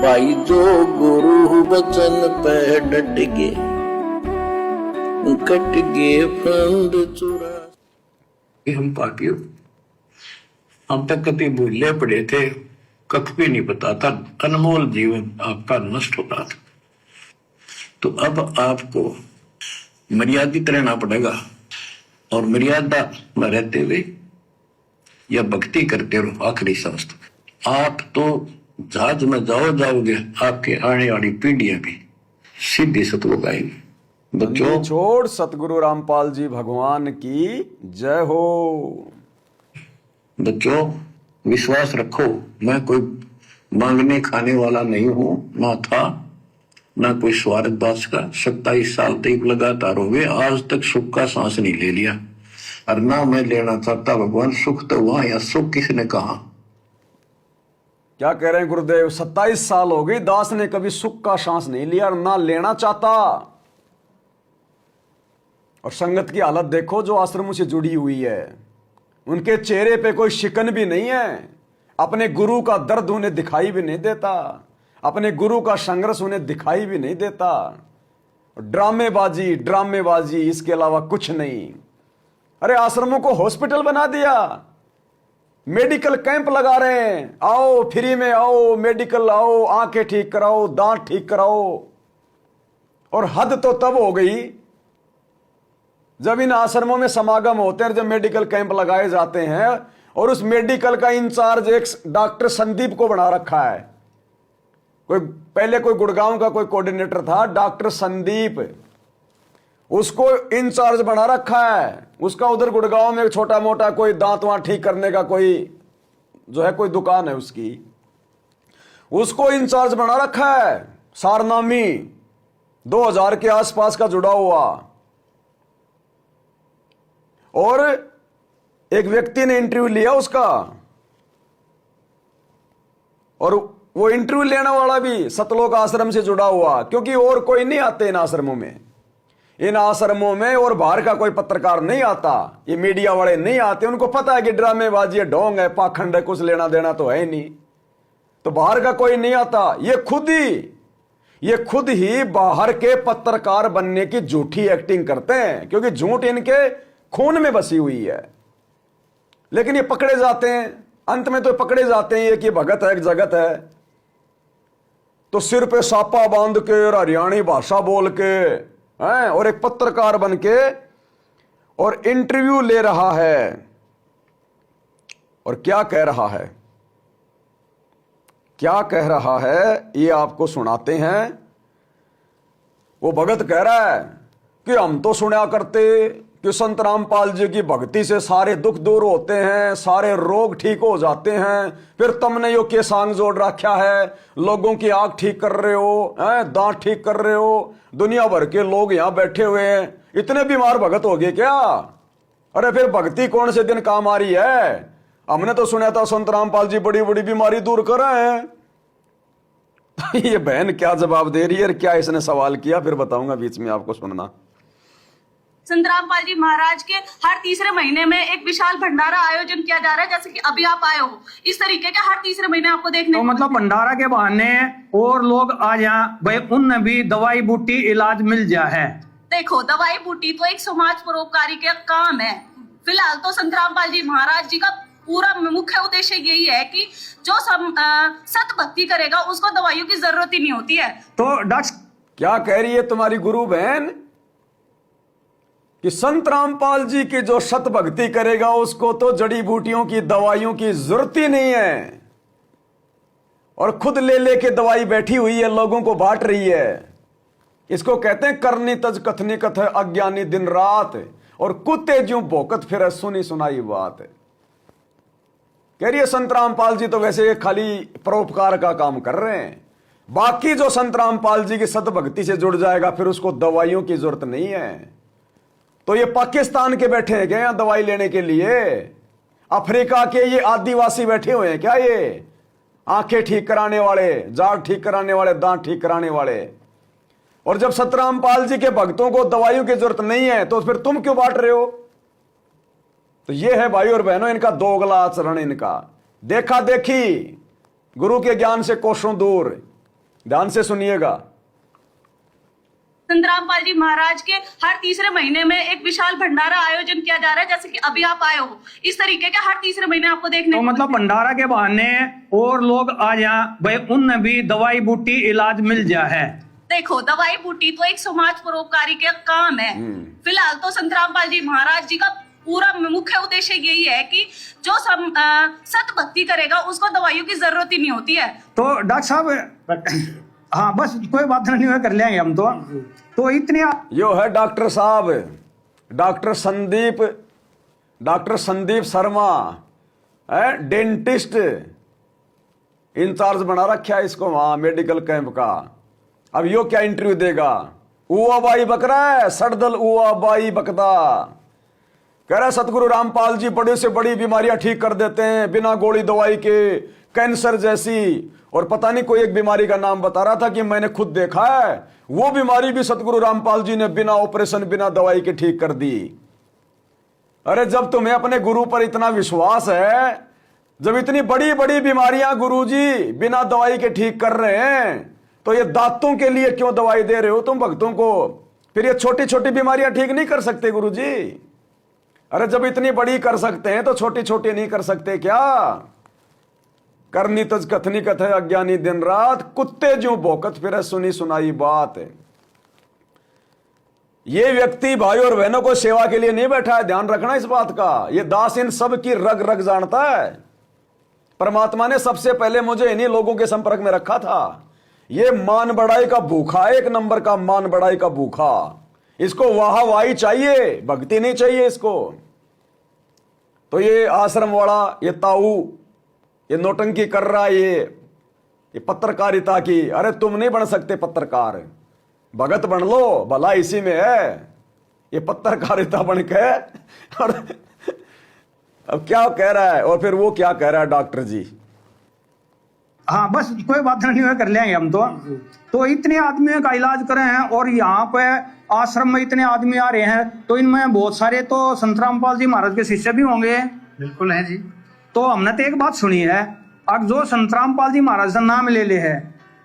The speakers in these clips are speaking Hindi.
भाई जो गुरु वचन पे डट गए, कट गए फंद चुरा। हम पापियों, हम तक कभी भूले पड़े थे, कख भी नहीं पता था, अनमोल जीवन आपका नष्ट हो रहा था। तो अब आपको मर्यादित रहना पड़ेगा, और मर्यादा में रहते हुए या भक्ति करते रहो आखिरी सांस तक। आप तो जहाज में जाओगे, आपके आने वाली पीढ़ियां भी सीधी सतलोक आएंगी। बच्चों, छोड़ सतगुरु रामपाल जी भगवान की जय हो। बच्चों विश्वास रखो, मैं कोई मांगने खाने वाला नहीं हूं, ना था ना कोई स्वार्थ दास का। 27 साल तक लगातार हो गए, आज तक सुख का सांस नहीं ले लिया, और ना मैं लेना चाहता। भगवान सुख तो हुआ, या सुख किसने कहा? क्या कह रहे हैं गुरुदेव? 27 साल हो गई, दास ने कभी सुख का सांस नहीं लिया और ना लेना चाहता। और संगत की हालत देखो जो आश्रमों से जुड़ी हुई है, उनके चेहरे पे कोई शिकन भी नहीं है। अपने गुरु का दर्द उन्हें दिखाई भी नहीं देता, अपने गुरु का संघर्ष उन्हें दिखाई भी नहीं देता। ड्रामेबाजी ड्रामेबाजी, इसके अलावा कुछ नहीं। अरे आश्रमों को हॉस्पिटल बना दिया, मेडिकल कैंप लगा रहे हैं, आओ फ्री में आओ, मेडिकल आओ, आंखें ठीक कराओ, दांत ठीक कराओ। और हद तो तब हो गई जब इन आश्रमों में समागम होते हैं, जब मेडिकल कैंप लगाए जाते हैं, और उस मेडिकल का इंचार्ज एक डॉक्टर संदीप को बना रखा है। पहले कोई गुड़गांव का कोई कोऑर्डिनेटर था, डॉक्टर संदीप, उसको इंचार्ज बना रखा है। उसका उधर गुड़गांव में छोटा मोटा कोई दांत वांत ठीक करने का कोई जो है कोई दुकान है उसकी, उसको इंचार्ज बना रखा है। सारनामी 2000 के आसपास का जुड़ा हुआ। और एक व्यक्ति ने इंटरव्यू लिया उसका, और वो इंटरव्यू लेने वाला भी सतलोक आश्रम से जुड़ा हुआ, क्योंकि और कोई नहीं आते इन आश्रमों में। इन आश्रमों में और बाहर का कोई पत्रकार नहीं आता, ये मीडिया वाले नहीं आते। उनको पता है कि ड्रामेबाजी है, ढोंग है, पाखंड है, कुछ लेना देना तो है नहीं, तो बाहर का कोई नहीं आता। ये खुद ही बाहर के पत्रकार बनने की झूठी एक्टिंग करते हैं, क्योंकि झूठ इनके खून में बसी हुई है। लेकिन ये पकड़े जाते हैं, अंत में तो पकड़े जाते हैं ये कि भगत है, जगत है, तो सिर पे सापा बांध के और हरियाणी भाषा बोल के हैं, और एक पत्रकार बन के और इंटरव्यू ले रहा है। और क्या कह रहा है, क्या कह रहा है, ये आपको सुनाते हैं। वो भगत कह रहा है कि हम तो सुना करते कि संत रामपाल जी की भक्ति से सारे दुख दूर होते हैं, सारे रोग ठीक हो जाते हैं। फिर तुमने यो के सांग जोड़ रखा है, लोगों की आंख ठीक कर रहे हो, दांत ठीक कर रहे हो। दुनिया भर के लोग यहां बैठे हुए हैं, इतने बीमार भगत हो गए क्या? अरे फिर भक्ति कौन से दिन काम आ रही है? हमने तो सुना था संत रामपाल जी बड़ी बड़ी बीमारी दूर कर रहे हैं। ये बहन क्या जवाब दे रही है, क्या इसने सवाल किया, फिर बताऊंगा, बीच में आपको सुनना। संत रामपाल जी महाराज के हर तीसरे महीने में एक विशाल भंडारा आयोजन किया जा रहा है, जैसे कि अभी आप आए हो, इस तरीके के हर तीसरे महीने आपको देखने तो मतलब भंडारा के बहाने और लोग आ जाए भाई, उन भी दवाई बूटी इलाज मिल जाए है। देखो, दवाई बूटी तो एक समाज परोपकारी का काम है। फिलहाल तो संत रामपाल जी महाराज जी का पूरा मुख्य उद्देश्य यही है कि जो सत भक्ति करेगा उसको दवाइयों की जरूरत ही नहीं होती है। तो डॉक्टर क्या कह रही है तुम्हारी गुरु बहन कि संत रामपाल जी की जो सत भक्ति करेगा उसको तो जड़ी बूटियों की दवाइयों की जरूरत ही नहीं है, और खुद ले लेके दवाई बैठी हुई है, लोगों को बांट रही है। इसको कहते हैं करनी तज कथनी कथ अज्ञानी दिन रात, और कुत्ते ज्यों भौंकत फिर सुनी सुनाई बात। कह रही है संत रामपाल जी तो वैसे खाली परोपकार का काम कर रहे हैं, बाकी जो संत रामपाल जी की सत भक्ति से जुड़ जाएगा फिर उसको दवाइयों की जरूरत नहीं है। तो ये पाकिस्तान के बैठे हैं क्या यहां दवाई लेने के लिए? अफ्रीका के ये आदिवासी बैठे हुए हैं क्या? ये आंखें ठीक कराने वाले, जाग ठीक कराने वाले, दांत ठीक कराने वाले। और जब सतरामपाल जी के भक्तों को दवाइयों की जरूरत नहीं है तो फिर तुम क्यों बांट रहे हो? तो ये है भाई और बहनों इनका दोगला आचरण। इनका देखा देखी, गुरु के ज्ञान से कोसों दूर, ध्यान से सुनिएगा। संतरामपाल जी महाराज के हर तीसरे महीने में एक विशाल भंडारा आयोजन किया जा रहा है, जैसे कि अभी आप आए हो, इस तरीके के हर तीसरे महीने आपको देखने तो को मतलब भंडारा के बहाने और लोग आ जाए भाई, उनमें भी दवाई बूटी इलाज मिल जाए है। देखो, दवाई बूटी तो एक समाज परोपकारी का काम है। फिलहाल तो संतरामपाल जी महाराज जी का पूरा मुख्य उद्देश्य यही है कि जो सत भक्ति करेगा उसको दवाइयों की जरूरत ही नहीं होती है। तो डॉक्टर साहब, हाँ बस कोई बात नहीं है, कर लेंगे हम तो इतने यो है डॉक्टर साहब, डॉक्टर संदीप शर्मा है, डेंटिस्ट इंचार्ज बना रखा है इसको वहां मेडिकल कैंप का। अब यो क्या इंटरव्यू देगा, उआ बाई बक रहा है, सड़दल उआ बाई बकदा, कह रहा है सतगुरु रामपाल जी बड़े से बड़ी बीमारियां ठीक कर देते हैं बिना गोली दवाई के, कैंसर जैसी, और पता नहीं कोई एक बीमारी का नाम बता रहा था कि मैंने खुद देखा है, वो बीमारी भी सतगुरु रामपाल जी ने बिना ऑपरेशन बिना दवाई के ठीक कर दी। अरे जब तुम्हें अपने गुरु पर इतना विश्वास है, जब इतनी बड़ी बड़ी बीमारियां गुरुजी बिना दवाई के ठीक कर रहे हैं, तो ये दांतों के लिए क्यों दवाई दे रहे हो तुम भक्तों को? फिर ये छोटी छोटी बीमारियां ठीक नहीं कर सकते गुरुजी? अरे जब इतनी बड़ी कर सकते हैं तो छोटी छोटी नहीं कर सकते क्या? करनी तज कथनी कथे अज्ञानी दिन रात, कुत्ते जो भौंकत फिर सुनी सुनाई बात। ये व्यक्ति भाई और बहनों को सेवा के लिए नहीं बैठा है, ध्यान रखना इस बात का। ये दास इन सब की रग रग जानता है। परमात्मा ने सबसे पहले मुझे इन्हीं लोगों के संपर्क में रखा था। ये मान बढ़ाई का भूखा, एक नंबर का मान बढ़ाई का भूखा। इसको वाहवाही चाहिए, भक्ति नहीं चाहिए इसको। तो ये आश्रम वाला, ये ताऊ, ये नोटंकी कर रहा है, ये पत्रकारिता की। अरे तुम नहीं बन सकते पत्रकार, भगत बन लो, भला इसी में है। ये पत्रकारिता बन के और अब क्या कह रहा है, और फिर वो क्या कह रहा है डॉक्टर जी। हाँ बस कोई बात नहीं है, कर लेंगे हम तो इतने आदमियों का इलाज करे हैं, और यहाँ पे आश्रम में इतने आदमी आ रहे हैं, तो इनमें बहुत सारे तो संतरामपाल जी महाराज के शिष्य भी होंगे। बिल्कुल है जी। तो हमने तो एक बात सुनी है, अब जो संतरामपाल जी महाराज का नाम ले ले है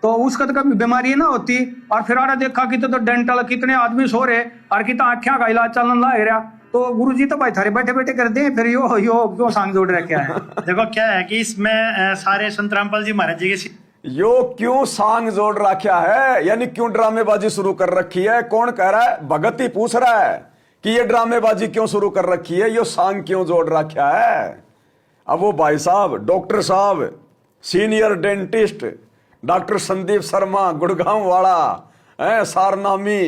तो उसका तो कभी बीमारी ना होती, और फिर आड़ा देखा कि तो डेंटल कितने आदमी सो रहे और कितना आँखियां का इलाज चलने लग रहा। तो गुरुजी तो भाई थारे बैठे बैठे कर दे, फिर यो क्यों सांग जोड़ रखे है? देखो क्या है कि इसमें सारे संतरामपाल जी महाराज जी के यो क्यों सांग जोड़ रखा है, यानी क्यों ड्रामेबाजी शुरू कर रखी है? कौन कह रहा है? भगत ही पूछ रहा है कि ये ड्रामेबाजी क्यों शुरू कर रखी है, यो सांग क्यों जोड़ रखा है। अब वो भाई साहब, डॉक्टर साहब, senior dentist doctor Sandeep Sharma, Gurgaon वाला है, सारनामी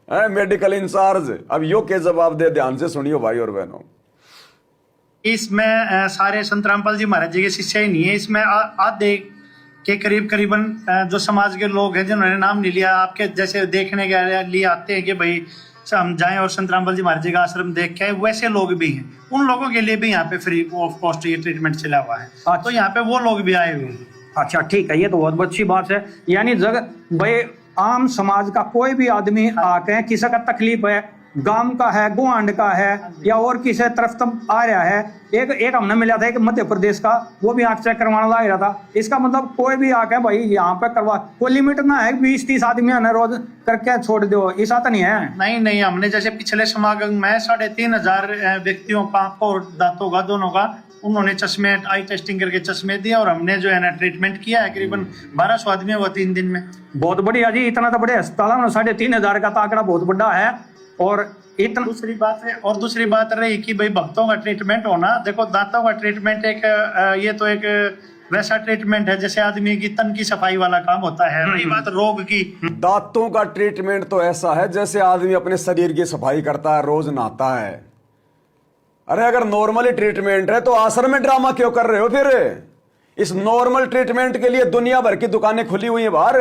है, मेडिकल इंचार्ज। अब यो के जवाब दे, ध्यान से सुनियो भाई और बहनों। इसमें सारे संतरामपाल जी महाराज जी के शिष्य ही नहीं है, इसमें आधे के करीबन जो समाज के लोग हैं जिन्होंने नाम नहीं लिया, आपके जैसे देखने के लिए आते हैं कि भाई हम जाएं और संतरामपाल जी महाराज जी का आश्रम देख के, वैसे लोग भी हैं। उन लोगों के लिए भी यहाँ पे फ्री ऑफ कॉस्ट ये ट्रीटमेंट चला हुआ है। तो यहाँ पे वो लोग भी आए हुए हैं। अच्छा ठीक है, ये तो बहुत अच्छी बात है। यानी जगह भाई आम समाज का कोई भी आदमी आके किसी का तकलीफ है, गांव का है, गुआंड का है, या और किसी तरफ तुम आ रहा है। एक हमने मिला था एक मध्य प्रदेश का, वो भी आंख चेक करवाने लग रहा था। इसका मतलब कोई भी आके भाई यहाँ पे करवा, कोई लिमिट ना है 20-30 आदमी आना रोज करके छोड़ दो, ऐसा तो नहीं है? नहीं, हमने जैसे पिछले समागम में 3,500 व्यक्तियों का और दांतों का दोनों का उन्होंने चश्मे आई टेस्टिंग करके चश्मे दिया, और हमने जो है ना ट्रीटमेंट किया है करीबन 1200 आदमी हुआ 3 दिन में। बहुत बढ़िया जी, इतना तो बड़े अस्पताल है, 3,500 का आंकड़ा बहुत बड़ा है। और इतना दूसरी बात रही कि भाई भक्तों का ट्रीटमेंट होना। देखो दांतों का ट्रीटमेंट एक ये तो एक वैसा ट्रीटमेंट है जैसे आदमी की तन की सफाई वाला काम होता है। रही बात रोग की, दांतों का ट्रीटमेंट तो ऐसा है जैसे आदमी अपने शरीर की सफाई करता है, रोज नहाता है। अरे अगर नॉर्मली ट्रीटमेंट है तो आश्रम में ड्रामा क्यों कर रहे हो? फिर इस नॉर्मल ट्रीटमेंट के लिए दुनिया भर की दुकानें खुली हुई हैं बाहर।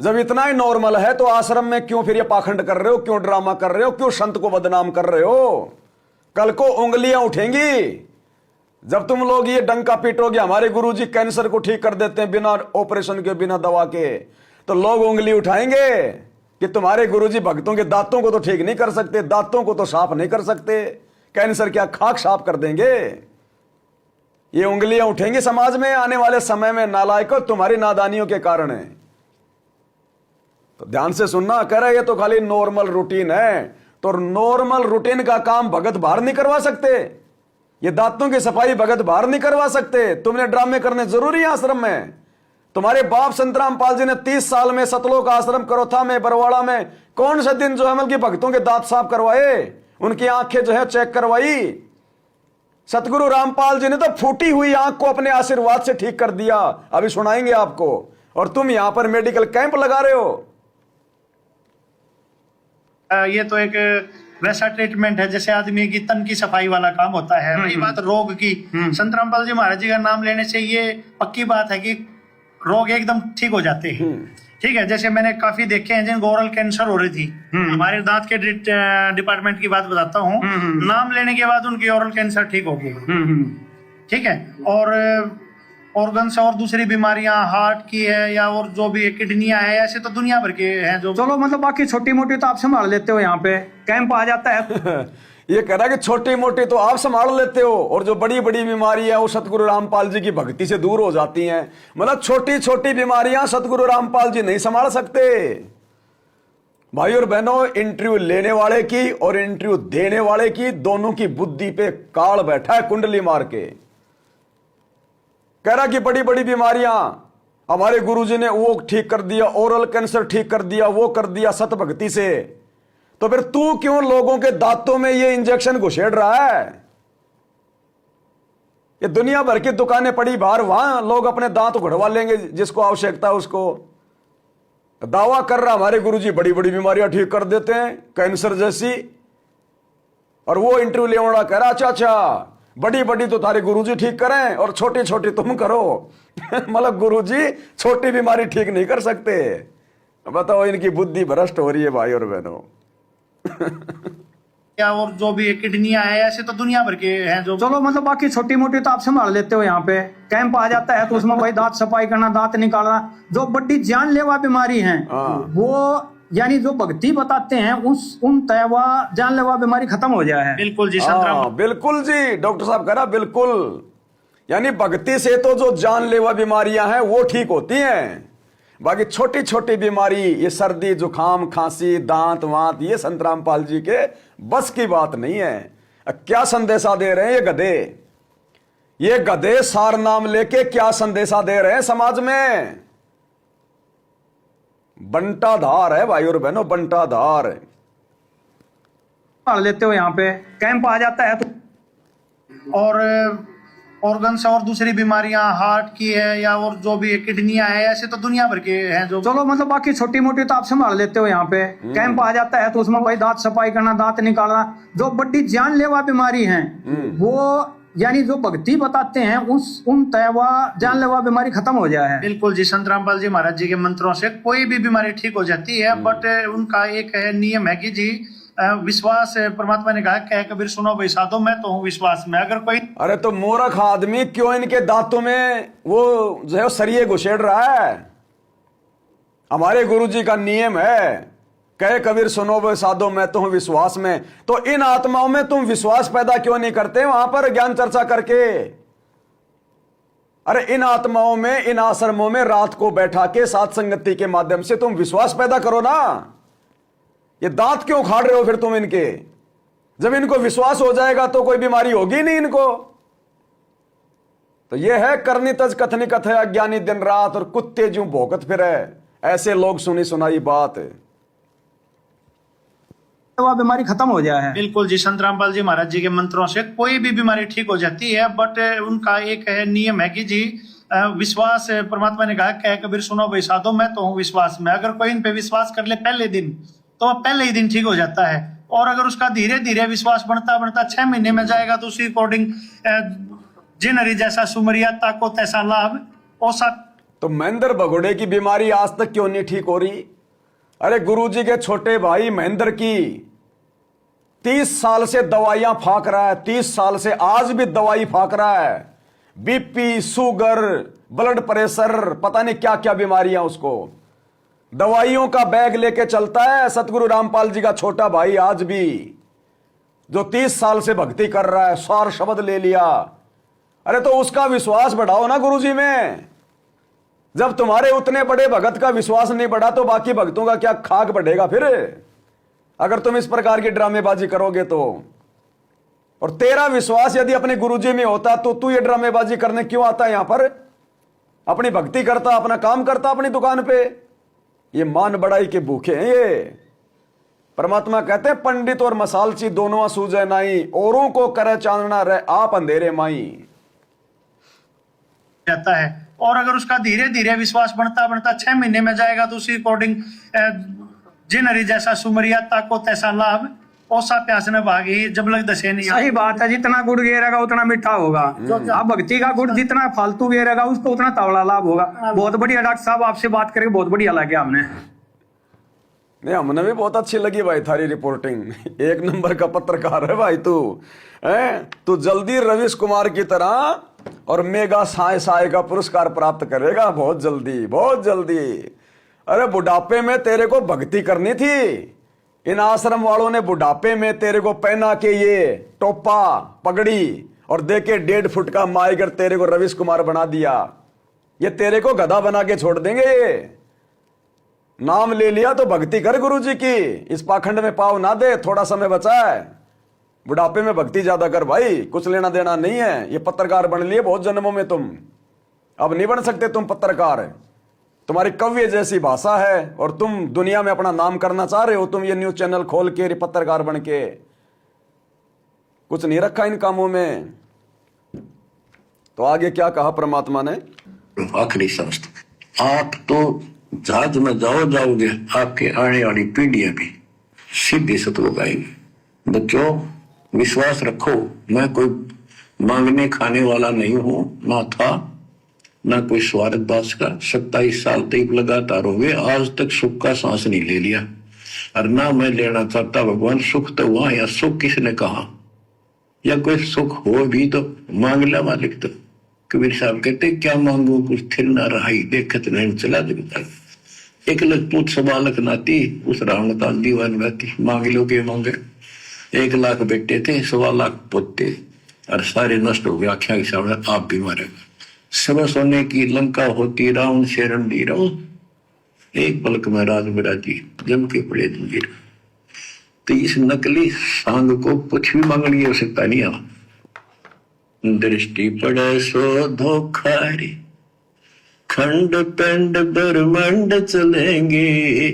जब इतना ही नॉर्मल है तो आश्रम में क्यों फिर ये पाखंड कर रहे हो, क्यों ड्रामा कर रहे हो, क्यों संत को बदनाम कर रहे हो? कल को उंगलियां उठेंगी जब तुम लोग ये डंका पीटोगे हमारे गुरुजी कैंसर को ठीक कर देते हैं बिना ऑपरेशन के, बिना दवा के, तो लोग उंगली उठाएंगे कि तुम्हारे गुरुजी भक्तों के दांतों को तो ठीक नहीं कर सकते, दांतों को तो साफ नहीं कर सकते, कैंसर क्या खाक साफ कर देंगे। ये उंगलियां उठेंगी समाज में आने वाले समय में। नालायकों, तुम्हारी नादानियों के कारण है। तो ध्यान से सुनना, कह रहे ये तो खाली नॉर्मल रूटीन है। तो नॉर्मल रूटीन का काम भगत बाहर नहीं करवा सकते, ये दांतों की सफाई भगत बाहर नहीं करवा सकते। तुमने ड्रामे करने जरूरी है आश्रम में? तुम्हारे बाप संतराम पाल जी ने 30 साल में सतलोक आश्रम करोथा में बरवाड़ा में कौन सा दिन जो है मतलब कि भक्तों के दांत साफ करवाए, उनकी आंखें जो है चेक करवाई? सतगुरु रामपाल जी ने तो फूटी हुई आंख को अपने आशीर्वाद से ठीक कर दिया, अभी सुनाएंगे आपको। और तुम यहां पर मेडिकल कैंप लगा रहे हो। ये तो एक वैसा ट्रीटमेंट है जैसे आदमी की तन की सफाई वाला काम होता है। रही बात रोग की, संत रामपाल जी महाराज जी का नाम लेने से ये पक्की बात है कि रोग एकदम ठीक हो जाते हैं। ठीक है, जैसे मैंने काफी देखे हैं जिनको ओरल कैंसर हो रही थी, हमारे दांत के डिपार्टमेंट की बात बताता हूँ, नाम लेने के बाद उनकी ओरल कैंसर ठीक हो गई। ठीक है, और ऑर्गन्स और दूसरी बीमारियां हार्ट की है या और जो भी किडनियां है, ऐसे तो दुनिया भर के हैं जो। चलो मतलब बाकी छोटी मोटी तो आप संभाल लेते हो, यहाँ पे कैंप आ जाता है। ये कह रहा है कि छोटी मोटी तो आप संभाल लेते हो, और जो बड़ी बड़ी बीमारी है वो सतगुरु रामपाल जी की भक्ति से दूर हो जाती हैं। मतलब छोटी छोटी बीमारियां सतगुरु रामपाल जी नहीं संभाल सकते। भाई और बहनों, इंटरव्यू लेने वाले की और इंटरव्यू देने वाले की दोनों की बुद्धि पे काल बैठा है कुंडली मार के। कह रहा कि बड़ी बड़ी बीमारियां हमारे गुरुजी ने वो ठीक कर दिया, ओरल कैंसर ठीक कर दिया, वो कर दिया सत भक्ति से। तो फिर तू क्यों लोगों के दांतों में ये इंजेक्शन घुसेड़ रहा है? ये दुनिया भर की दुकानें पड़ी बाहर, वहां लोग अपने दांत उघड़वा लेंगे जिसको आवश्यकता है उसको। दावा कर रहा हमारे गुरुजी बड़ी बड़ी बीमारियां ठीक कर देते हैं, कैंसर जैसी। और वो इंटरव्यू लेने वाला कह रहा अच्छा बड़ी बड़ी तो तारे गुरुजी ठीक करें और छोटी छोटी तुम करो। मतलब गुरुजी छोटी बीमारी ठीक नहीं कर सकते। बताओ, इनकी बुद्धि भ्रष्ट हो रही है भाई और बहनों। या और जो भी किडनियां है, ऐसे तो दुनिया भर के हैं जो। चलो मतलब बाकी छोटी मोटी तो आप संभाल लेते हो, यहाँ पे कैंप आ जाता है तो उसमें भाई दांत सफाई करना, दांत निकालना, जो बड़ी जानलेवा बीमारी है वो यानी जो भक्ति बताते हैं उन तयवा जानलेवा बीमारी खत्म हो जाए है। बिल्कुल जी संतराम, बिल्कुल जी, डॉक्टर साहब कह रहा बिल्कुल। यानी भक्ति से तो जो जानलेवा बीमारियां हैं वो ठीक होती हैं, बाकी छोटी छोटी बीमारी, ये सर्दी जुकाम खांसी दांत वांत, ये संत रामपाल जी के बस की बात नहीं है। क्या संदेशा दे रहे हैं ये गधे? ये गधे सार नाम लेके क्या संदेशा दे रहे हैं समाज में? बंटाधार है भाई और बहनों, बंटाधार है। संभाल लेते हो, यहाँ पे कैंप आ जाता है तो। और ऑर्गन्स और दूसरी बीमारियां हार्ट की है या और जो भी किडनियां है, ऐसे तो दुनिया भर के हैं जो। चलो मतलब बाकी छोटी मोटी तो आप संभाल लेते हो, यहाँ पे कैंप आ जाता है तो उसमें भाई दांत सफाई करना, दांत निकालना, जो बड़ी जानलेवा बीमारी है वो यानी जो भक्ति बताते हैं उन तयवा जानलेवा बीमारी खत्म हो जाए है। बिल्कुल जी, संत रामपाल जी महाराज जी के मंत्रों से कोई भी बीमारी ठीक हो जाती है। बट उनका एक है नियम है कि जी विश्वास, परमात्मा ने कहा कह कबीर सुनो भाई साधो, मैं तो हूँ विश्वास में। अगर कोई अरे तो मूर्ख आदमी क्यों इनके दांतों में वो जो है सरिये घुसेड़ रहा है? हमारे गुरुजी का नियम है कहे कबीर सुनो भाई साधो, मैं तो हूं विश्वास में। तो इन आत्माओं में तुम विश्वास पैदा क्यों नहीं करते वहां पर ज्ञान चर्चा करके? अरे इन आत्माओं में, इन आश्रमों में रात को बैठा के साथ संगति के माध्यम से तुम विश्वास पैदा करो ना। ये दांत क्यों खाड़ रहे हो फिर तुम इनके? जब इनको विश्वास हो जाएगा तो कोई बीमारी होगी नहीं इनको। तो ये है करनी तज कथनी कथ है, अज्ञानी दिन रात और कुत्ते ज्यों भौंकत फिरे, ऐसे लोग सुनी सुनाई बात है। वह बीमारी खत्म हो जाए है। बिल्कुल जी, संत रामपाल जी महाराज जी के मंत्रों से कोई भी बीमारी ठीक हो जाती है। बट उनका एक है नियम है कि जी विश्वास, परमात्मा ने कहा कह कबीर सुनो भाई साधो, मैं तो हूँ विश्वास में। अगर कोई इन पे विश्वास कर ले पहले दिन तो पहले ही दिन ठीक हो जाता है। और अगर उसका धीरे धीरे विश्वास बढ़ता बढ़ता 6 महीने में जाएगा तो उसी अकॉर्डिंग जिनरी जैसा सुमरिया ताको तैसा लाभ औसा। तो महेंद्र भगोड़े की बीमारी आज तक क्यों नहीं ठीक हो रही? अरे गुरुजी के छोटे भाई महेंद्र की 30 साल से दवाइयां फाक रहा है, 30 साल से आज भी दवाई फाक रहा है। बीपी, शुगर, ब्लड प्रेशर, पता नहीं क्या क्या बीमारियां उसको। दवाइयों का बैग लेके चलता है सतगुरु रामपाल जी का छोटा भाई आज भी, जो 30 साल से भक्ति कर रहा है, सार शब्द ले लिया। अरे तो उसका विश्वास बढ़ाओ ना गुरुजी में। जब तुम्हारे उतने बड़े भगत का विश्वास नहीं बढ़ा तो बाकी भक्तों का क्या खाक बढ़ेगा फिर, अगर तुम इस प्रकार की ड्रामेबाजी करोगे तो। और तेरा विश्वास यदि अपने गुरुजी में होता तो तू ये ड्रामेबाजी करने क्यों आता यहां पर? अपनी भक्ति करता, अपना काम करता अपनी दुकान पे। ये मान बड़ाई के भूखे हैं ये। परमात्मा कहते हैं पंडित और मसालची दोनों सूझे नाई, औरों को करे चांदना रहे आप अंधेरे माई। जाता है और अगर उसका धीरे धीरे विश्वास बढ़ता बढ़ता 6 महीने में जाएगा तो उसी अकॉर्डिंग जिनरी जैसा सुमरिया ताको तैसा लाभ ओसा प्यास न भागी जब लग दसे नहीं। सही बात है, जितना गुड़ गिरेगा उतना मीठा होगा। आप भक्ति का गुड़ जितना फालतू गिरेगा उसको उतना तवड़ा लाभ होगा। बहुत बढ़िया डॉक्टर साहब, आपसे बात करके बहुत बढ़िया लगा हमने। नहीं, हमने भी बहुत अच्छी लगी भाई थारी रिपोर्टिंग। एक नंबर का पत्रकार है भाई तू। तू जल्दी रवीश कुमार की तरह और मेगा साय साय का पुरस्कार प्राप्त करेगा, बहुत जल्दी बहुत जल्दी। अरे बुढ़ापे में तेरे को भक्ति करनी थी। इन आश्रम वालों ने बुढ़ापे में तेरे को पहना के ये टोपा पगड़ी और दे के 1.5 फुट का माइगर तेरे को रवीश कुमार बना दिया। ये तेरे को गधा बना के छोड़ देंगे। ये नाम ले लिया तो भक्ति कर गुरुजी की, इस पाखंड में पाव ना दे। थोड़ा समय बचा है, बुढ़ापे में भक्ति ज्यादा कर भाई, कुछ लेना देना नहीं है। ये पत्रकार बन लिए बहुत जन्मों में तुम, अब नहीं बन सकते तुम पत्रकार। तुम्हारी कव्य जैसी भाषा है और तुम दुनिया में अपना नाम करना चाह रहे हो। तुम ये न्यूज चैनल खोल के पत्रकार बन के कुछ नहीं रखा इन कामों में। तो आगे क्या कहा परमात्मा ने? आखिरी शब्द, आप तो जहाज में जाओगे, आपके आने वाली पीढ़ियां भी सीधी सतलोक आएंगी। बच्चों विश्वास रखो, मैं कोई मांगने खाने वाला नहीं हूं, ना था ना कोई स्वार्थ दास का। 27 साल तक लगातार हो गए, आज तक सुख का सांस नहीं ले लिया और ना मैं लेना चाहता। भगवान सुख तो वहां, या सुख किसने कहा? या कोई सुख हो भी तो मांग ला मालिक। तो कबीर साहब कहते क्या मांगो कुछ थिर ना रहाई, देखत नहीं चला दिखता। 1 लाख पूत 1.25 लाख नाती, उस रावण का दीवान रहती। मांग लो के मांगे, 1 लाख बेटे थे, 1.25 लाख पोते और सारे नष्ट हो गए। आख्या के सामने आप भी मारेगा। सब सोने की लंका होती, रावण शरण दी राव, एक पलक में राज मेरा जी जम के पड़े जंजीर। तो इस नकली सांग को कुछ भी मांग लिया सकता नहीं आ। दृष्टि पड़े सो धोखा रे, खंड पेंड ब्रह्मांड चलेंगे,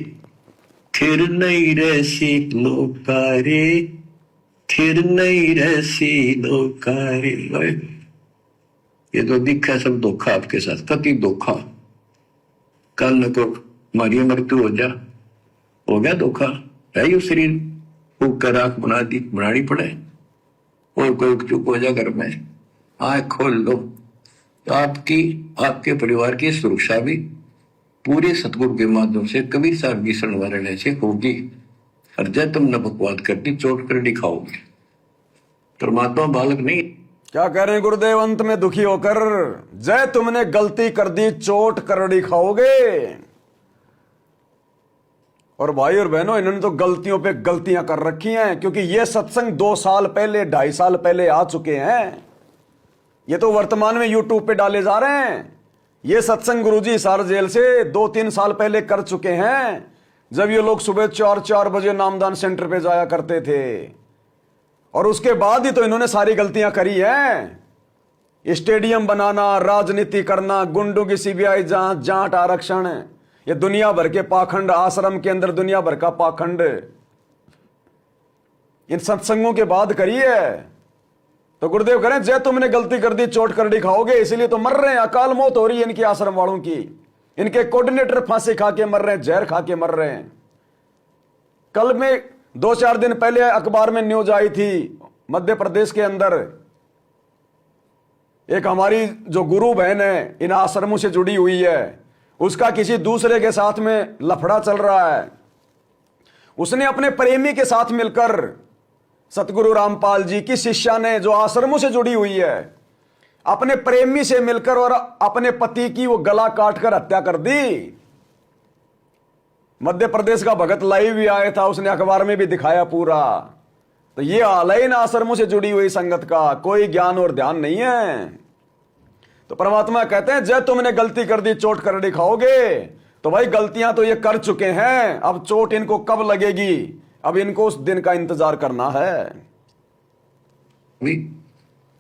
फिर नहीं रहसी लोकारे, फिर नहीं रहसी लोकारे। ये तो दिखा सब धोखा आपके साथ, कति धोखा। कल न को मारी मृत्यु हो गया धोखा है। यू शरीर फूक कर आंख बनानी पड़े और कोई चुप हो जा घर में, आंख खोल लो। तो आपके परिवार की सुरक्षा भी पूरे सतगुरु के माध्यम से कबीर साहब की शरण वाले से होगी। और जब तुम न बकवाद करती चोट कर दिखाओगे। परमात्मा बालक नहीं। क्या कह रहे हैं गुरुदेव अंत में दुखी होकर? जय तुमने गलती कर दी चोट करड़ी खाओगे। और भाई और बहनों, इन्होंने तो गलतियों पे गलतियां कर रखी हैं, क्योंकि ये सत्संग 2 साल पहले 2.5 साल पहले आ चुके हैं। ये तो वर्तमान में यूट्यूब पे डाले जा रहे हैं। ये सत्संग गुरुजी हिसार जेल से 2-3 साल पहले कर चुके हैं, जब ये लोग सुबह 4-4 बजे नामदान सेंटर पे जाया करते थे। और उसके बाद ही तो इन्होंने सारी गलतियां करी हैं। स्टेडियम बनाना, राजनीति करना, गुंडों की सीबीआई जांच, जाट आरक्षण, ये दुनिया भर के पाखंड, आश्रम के अंदर दुनिया भर का पाखंड इन सत्संगों के बाद करी है। तो गुरुदेव करें जय तुमने गलती कर दी चोट करड़ी खाओगे, इसीलिए तो मर रहे हैं। अकाल मौत हो रही है इनकी आश्रम वालों की। इनके कोऑर्डिनेटर फांसी खा के मर रहे हैं, जहर खा के मर रहे हैं। कल में 2-4 दिन पहले अखबार में न्यूज आई थी, मध्य प्रदेश के अंदर एक हमारी जो गुरु बहन है इन आश्रमों से जुड़ी हुई है, उसका किसी दूसरे के साथ में लफड़ा चल रहा है। उसने अपने प्रेमी के साथ मिलकर सतगुरु रामपाल जी की शिष्या ने, जो आश्रमों से जुड़ी हुई है, अपने प्रेमी से मिलकर और अपने पति की वो गला काटकर हत्या कर दी। मध्य प्रदेश का भगत लाइव भी आया था, उसने अखबार में भी दिखाया पूरा। तो ये हाल है इन आश्रमों से जुड़ी हुई संगत का, कोई ज्ञान और ध्यान नहीं है। तो परमात्मा कहते हैं जय तुमने गलती कर दी चोट करड़ी खाओगे। तो भाई गलतियां तो ये कर चुके हैं, अब चोट इनको कब लगेगी, अब इनको उस दिन का इंतजार करना है। भी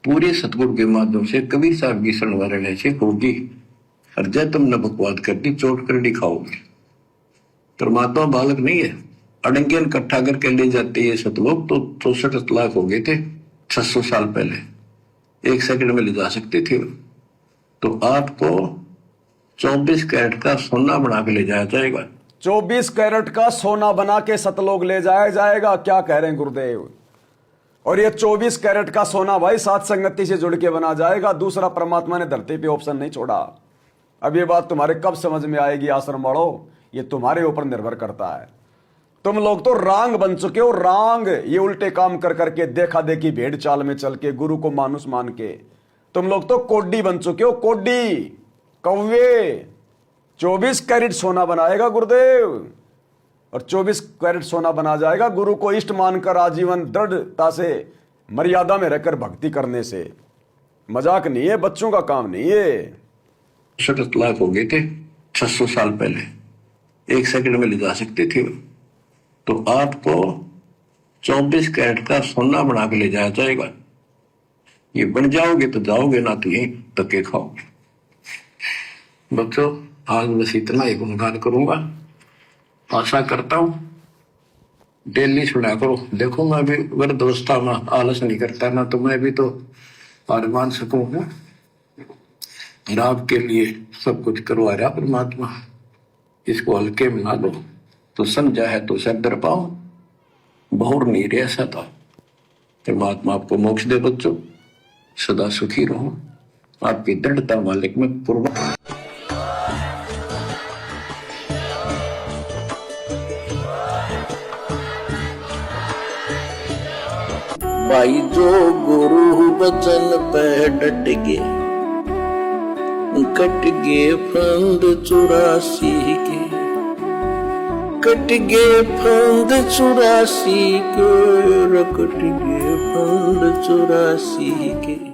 पूरे सतगुरु के माध्यम से कबीर साहब की शरण ऐसे होगी, और जय तुमने बकवाद कर दी चोट करड़ी खाओगे। परमात्मा बालक नहीं है, अड़ंगियन इकट्ठा करके ले जाते ये सतलोक तो 64 लाख हो गए थे 600 साल पहले, 1 सेकंड में ले जा सकते थे। तो आपको 24 कैरेट का सोना बना के ले जाया जाएगा। 24 कैरेट का सोना बना के सतलोक ले जाया जाएगा, क्या कह रहे हैं गुरुदेव। और ये 24 कैरेट का सोना भाई सात संगति से जुड़ के बना जाएगा, दूसरा परमात्मा ने धरती पे ऑप्शन नहीं छोड़ा। अब ये बात तुम्हारे कब समझ में आएगी आश्रम वालों, ये तुम्हारे ऊपर निर्भर करता है। तुम लोग तो रांग बन चुके हो, रांग, ये उल्टे काम कर करके देखा देखी भेड़ चाल में चल के गुरु को मानुस मान के तुम लोग तो कोड्डी बन चुके हो, कोड्डी कौवे। 24 कैरेट सोना बनाएगा गुरुदेव, और 24 कैरेट सोना बना जाएगा गुरु को इष्ट मानकर आजीवन दृढ़ता से मर्यादा में रहकर भक्ति करने से। मजाक नहीं है, बच्चों का काम नहीं है। 67 लाख हो गए थे 600 साल पहले, 1 सेकंड में ले जा सकते थे। तो आपको 24 कैरेट का सोना बना के ले जाया जाएगा। ये बन जाओगे तो जाओगे, ना तो यही धक्के खाओगे। बच्चों आज बस इतना ही गुणगान करूंगा, आशा करता हूं डेली सुना करो। देखो मैं भी वृद्धावस्था में आलस नहीं करता ना, तो मैं भी तो हार मान सकूं। आपके लिए सब कुछ करवा रहा परमात्मा, इसको हल्के में ना लो। तो समझा है तो सदर पाओ, बहुर नहीं रह सकता। परमात्मा आपको मोक्ष दे बच्चों, सदा सुखी रहो। आपकी दृढ़ता मालिक में पूर्व भाई जो गुरु बचन पे डट गए, कट गए फंद 84 के, कट गए फंद 84 के, कट गए फंद 84 के।